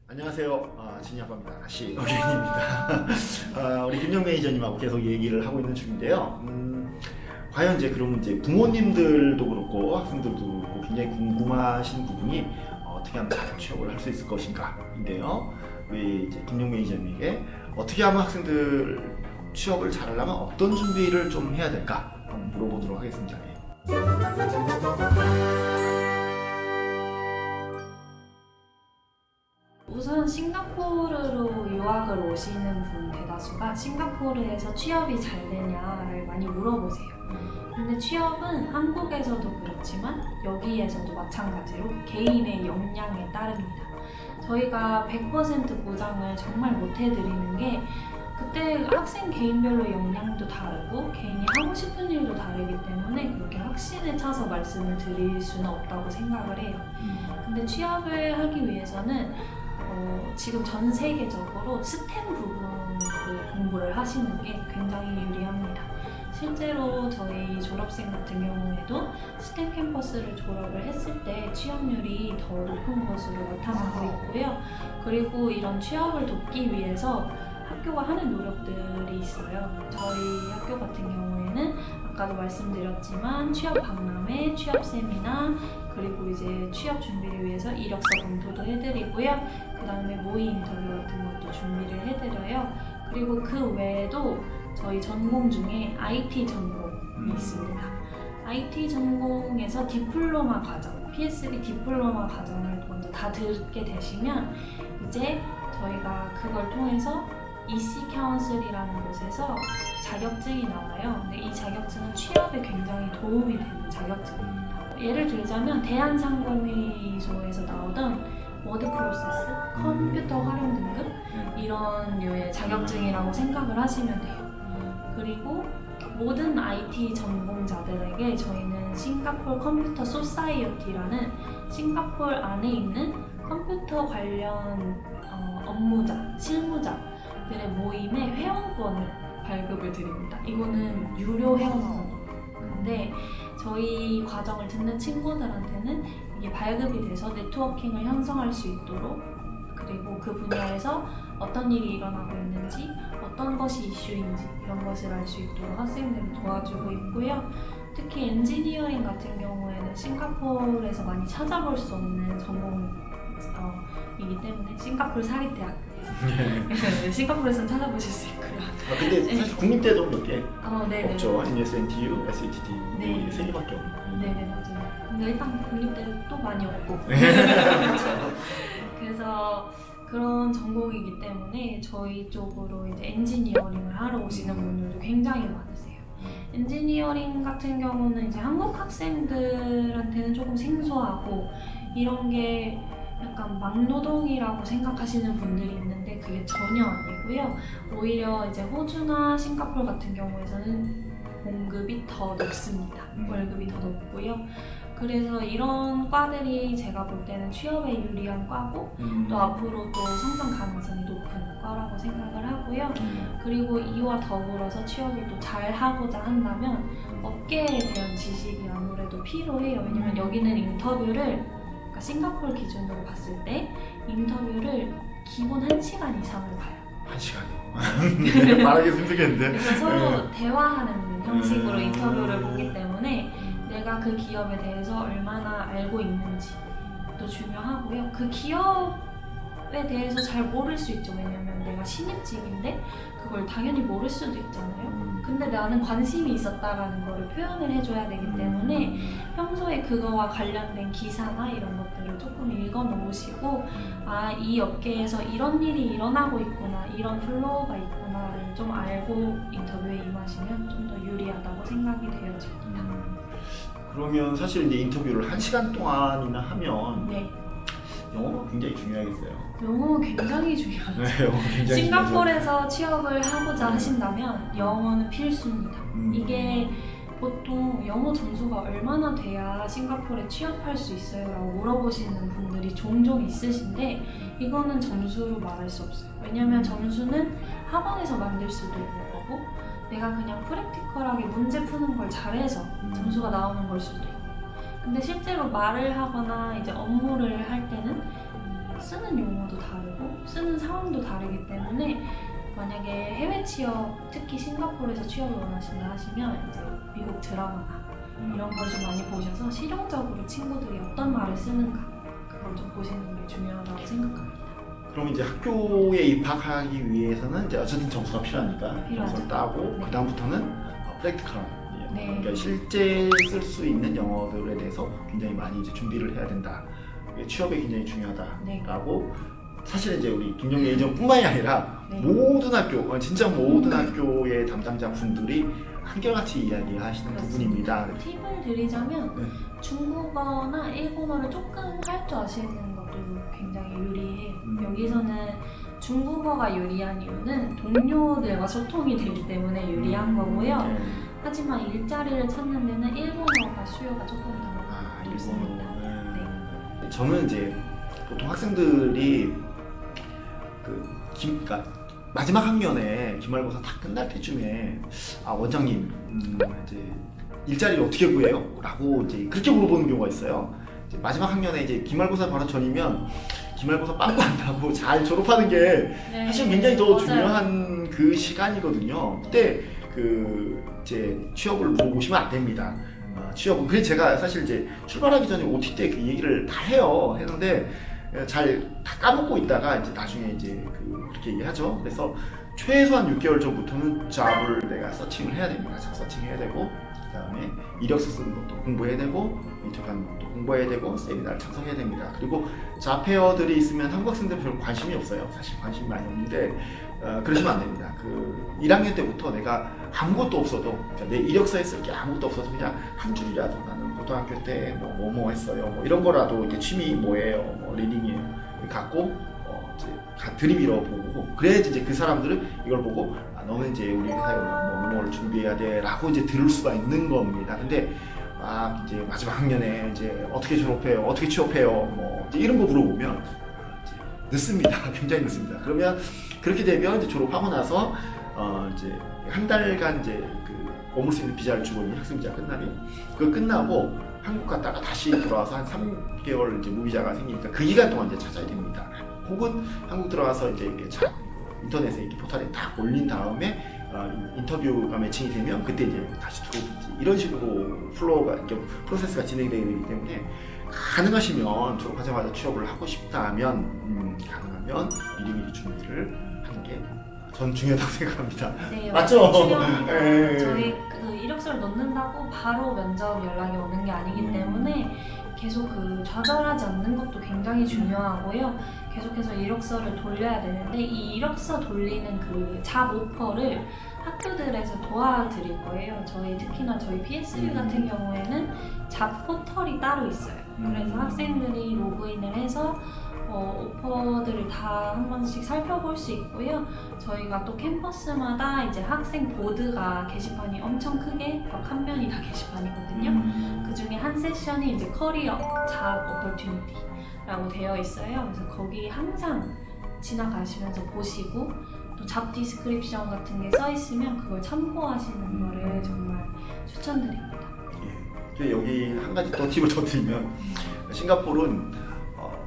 안녕하세요. 진이 아빠입니다. 다시 어게인입니다. 우리 김영 매니저님하고 계속 얘기를 하고 있는 중인데요. 과연 이제 그러면 이제 부모님들도 그렇고 학생들도 그렇고 굉장히 궁금하신 부분이 어떻게 하면 잘 취업을 할 수 있을 것인가인데요. 우리 이제 김영 매니저님에게 어떻게 하면 학생들 취업을 잘하려면 어떤 준비를 좀 해야 될까 한번 물어보도록 하겠습니다. 우선 싱가포르로 유학을 오시는 분 대다수가 싱가포르에서 취업이 잘 되냐를 많이 물어보세요. 근데 취업은 한국에서도 그렇지만 여기에서도 마찬가지로 개인의 역량에 따릅니다. 저희가 100% 보장을 정말 못 해드리는 게 그때 학생 개인별로 역량도 다르고 개인이 하고 싶은 일도 다르기 때문에 그렇게 확신에 차서 말씀을 드릴 수는 없다고 생각을 해요. 근데 취업을 하기 위해서는 지금 전 세계적으로 스템 부분으로 공부를 하시는 게 굉장히 유리합니다. 실제로 저희 졸업생 같은 경우에도 스템 캠퍼스를 졸업을 했을 때 취업률이 더 높은 것으로 나타나고 있고요. 그리고 이런 취업을 돕기 위해서 학교가 하는 노력들이 있어요. 저희 학교 같은 경우에는 아까도 말씀드렸지만 취업 박람회, 취업 세미나, 그리고 이제 취업 준비를 위해서 이력서 검토도 해드리고요. 그 다음에 모의 인터뷰 같은 것도 준비를 해드려요. 그리고 그 외에도 저희 전공 중에 IT 전공이 있습니다. IT 전공에서 디플로마 과정, PSB 디플로마 과정을 먼저 다 듣게 되시면 이제 저희가 그걸 통해서 EC 카운슬이라는 곳에서 자격증이 나와요. 근데 이 자격증은 취업에 굉장히 도움이 되는 자격증입니다. 예를 들자면 대한상공회의소에서 나오던 워드 프로세스, 컴퓨터 활용 등급 이런 류의 자격증이라고 생각을 하시면 돼요. 그리고 모든 IT 전공자들에게 저희는 싱가포르 컴퓨터 소사이어티라는 싱가포르 안에 있는 컴퓨터 관련 업무자, 실무자들의 모임의 회원권을 발급을 드립니다. 이거는 유료 회원권인데 저희 과정을 듣는 친구들한테는 이게 발급이 돼서 네트워킹을 형성할 수 있도록, 그리고 그 분야에서 어떤 일이 일어나고 있는지, 어떤 것이 이슈인지 이런 것을 알 수 있도록 학생들을 도와주고 있고요. 특히 엔지니어링 같은 경우에는 싱가포르에서 많이 찾아볼 수 없는 전공이기 때문에 싱가포르 사립대학 싱가포르에서는 찾아보실 수 있고요. 근데 사실 국립대도 몇 개 네네. 없죠. SNTU, SATT 네. 세 개밖에 없는. 네네, 맞아요. 근데 일단 국립대도 또 많이 없고 그래서 그런 전공이기 때문에 저희 쪽으로 이제 엔지니어링을 하러 오시는 분들도 굉장히 많으세요. 엔지니어링 같은 경우는 이제 한국 학생들한테는 조금 생소하고 이런 게 약간 막노동이라고 생각하시는 분들이 있는데 그게 전혀 아니고요. 오히려 이제 호주나 싱가포르 같은 경우에서는 봉급이 더 높습니다. 월급이 더 높고요. 그래서 이런 과들이 제가 볼 때는 취업에 유리한 과고 또 앞으로 또 성장 가능성이 높은 과라고 생각을 하고요. 그리고 이와 더불어서 취업을 또 잘 하고자 한다면 업계에 대한 지식이 아무래도 필요해요. 왜냐면 여기는 인터뷰를 그러니까 싱가포르 기준으로 봤을 때 인터뷰를 기본 1시간 이상을 봐요. 1시간이요? 말하기 힘들겠는데. 그래서 서로 대화하는 형식으로 인터뷰를 보기 때문에 내가 그 기업에 대해서 얼마나 알고 있는지도 중요하고요. 그 기업에 대해서 잘 모를 수 있죠. 왜냐면 내가 신입직인데 그걸 당연히 모를 수도 있잖아요. 근데 나는 관심이 있었다라는 거를 표현을 해줘야 되기 때문에 평소에 그거와 관련된 기사나 이런 것들을 조금 읽어 놓으시고 이 업계에서 이런 일이 일어나고 있구나, 이런 플로우가 있구나를 좀 알고 인터뷰에 임하시면 좀 더 유리하다고 생각이 되어집니다. 그러면 사실 이제 인터뷰를 1시간 동안이나 하면 네, 영어가 굉장히 중요하겠어요. 영어 굉장히 중요하죠. 네, 영어 굉장히 싱가포르에서 취업을 하고자 하신다면 영어는 필수입니다. 이게 보통 영어 점수가 얼마나 돼야 싱가포르에 취업할 수 있어요? 라고 물어보시는 분들이 종종 있으신데 이거는 점수로 말할 수 없어요. 왜냐면 점수는 학원에서 만들 수도 있는 거고 내가 그냥 프랙티컬하게 문제 푸는 걸 잘해서 점수가 나오는 걸 수도 있고 근데 실제로 말을 하거나 이제 업무를 할 때는 쓰는 용어도 다르고 쓰는 상황도 다르기 때문에 만약에 해외 취업, 특히 싱가포르에서 취업을 원하신다 하시면 이제 미국 드라마나 이런 걸 좀 많이 보셔서 실용적으로 친구들이 어떤 말을 쓰는가 그걸 좀 보시는 게 중요하다고 생각합니다. 그럼 이제 학교에 입학하기 위해서는 이제 어쨌든 점수가 필요하니까 필요하죠. 점수를 따고 네. 그 다음부터는 프랙티컬한 영어, 네. 그러니까 실제 쓸 수 있는 영어들에 대해서 굉장히 많이 이제 준비를 해야 된다. 이게 취업에 굉장히 중요하다라고 사실 이제 우리 김용민 에이전뿐만이 아니라 네. 모든 학교, 진짜 모든 학교의 담당자 분들이 한결같이 이야기하시는 그렇습니다. 부분입니다. 팁을 드리자면 네. 중국어나 일본어를 조금 할 줄 아시는 것도 굉장히 유리해요. 여기서는 중국어가 유리한 이유는 동료들과 소통이 되기 때문에 유리한 거고요. 네. 하지만 일자리를 찾는 데는 일본어가 수요가 조금 더 높습니다. 일본어는 저는 이제 보통 학생들이 그러니까 마지막 학년에 기말고사 다 끝날 때쯤에 원장님 이제 일자리를 어떻게 구해요? 라고 이제 그렇게 물어보는 경우가 있어요. 이제 마지막 학년에 이제 기말고사 바로 전이면 기말고사 빵꾸 안 나고 잘 졸업하는 게 네. 사실 굉장히 더 맞아요. 중요한 그 시간이거든요. 그때 이제 취업을 보시면 안 됩니다. 취업은 그래서 제가 사실 이제 출발하기 전에 OT 때 그 얘기를 다 했는데 잘 다 까먹고 있다가 이제 나중에 이제 그렇게 얘기하죠. 그래서 최소한 6개월 전부터는 잡을 내가 서칭을 해야 됩니다. 잡 서칭해야 되고 그다음에 이력서 쓰는 것도 공부해야 되고 인터뷰 하는 것도 공부해야 되고 세미나를 참석해야 됩니다. 그리고 잡페어들이 있으면 한국 학생들 별로 관심이 없어요. 사실 관심이 많이 없는데 그러시면 안 됩니다. 1학년 때부터 내가 아무것도 없어도 그러니까 내 이력서에 쓸 게 아무것도 없어도 그냥 한 줄이라도 나는 고등학교 때 뭐 했어요. 뭐 이런 거라도 이게 취미 뭐예요, 뭐 리딩이에요. 갖고 이제 들이밀어 보고 그래야지 이제 그 사람들은 이걸 보고 너는 이제 우리 회사에 뭐를 준비해야 돼라고 이제 들을 수가 있는 겁니다. 근데 이제 마지막 학년에 이제 어떻게 졸업해요, 어떻게 취업해요, 뭐 이제 이런 거 물어보면 이제 늦습니다. 굉장히 늦습니다. 그러면 그렇게 되면 이제 졸업하고 나서 이제 한 달간 이제 머물 수 있는 비자를 주고 있는 학생 비자 끝나면 그거 끝나고 한국 갔다가 다시 돌아와서 한 3개월 이제 무비자가 생기니까 그 기간 동안 이제 찾아야 됩니다. 혹은 한국 들어가서 이제 이렇게 인터넷에 이렇게 포털에 딱 올린 다음에 인터뷰가 매칭이 되면 그때 이제 다시 들어오든지 이런 식으로 플로우가 이렇게 프로세스가 진행되게 되기 때문에 가능하시면 졸업하자마자 취업을 하고 싶다면 가능하면 미리미리 준비를 하는 게 전 중요하다고 생각합니다. 네, 맞죠? 중요합니다. 예. 저희 이력서를 넣는다고 바로 면접 연락이 오는 게 아니기 때문에 계속 좌절하지 않는 것도 굉장히 중요하고요. 계속해서 이력서를 돌려야 되는데 이 이력서 돌리는 잡 오퍼를 학교들에서 도와드릴 거예요. 특히나 저희 PSU 같은 경우에는 잡 포털이 따로 있어요. 그래서 학생들이 로그인을 해서 오퍼들을 다 한 번씩 살펴볼 수 있고요. 저희가 또 캠퍼스마다 이제 학생 보드가 게시판이 엄청 크게 벽 한 면이 다 게시판이거든요. 그 중에 한 세션이 이제 커리어 잡 오퍼튜니티라고 되어 있어요. 그래서 거기 항상 지나가시면서 보시고 또 잡 디스크립션 같은 게 써 있으면 그걸 참고하시는 거를 정말 추천드립니다. 예. 여기 한 가지 더 팁을 더 드리면 싱가포르는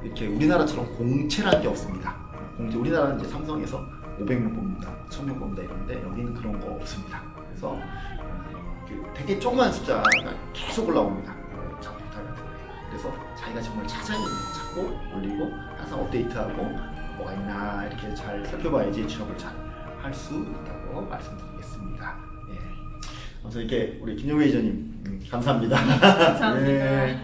이렇게 우리나라처럼 공채라는 게 없습니다. 우리나라는 이제 삼성에서 500명 뽑는다, 1000명 뽑는다 이러는데 여기는 그런 거 없습니다. 그래서 되게 조그만 숫자가 계속 올라옵니다. 잡포탈 같은 데. 그래서 자기가 정말 찾고 올리고 항상 업데이트하고 뭐가 있나 이렇게 잘 살펴봐야지 취업을 잘 할 수 있다고 말씀드리겠습니다. 예. 그래서 이렇게 우리 김용민 회장님 감사합니다. 감사합니다. 예.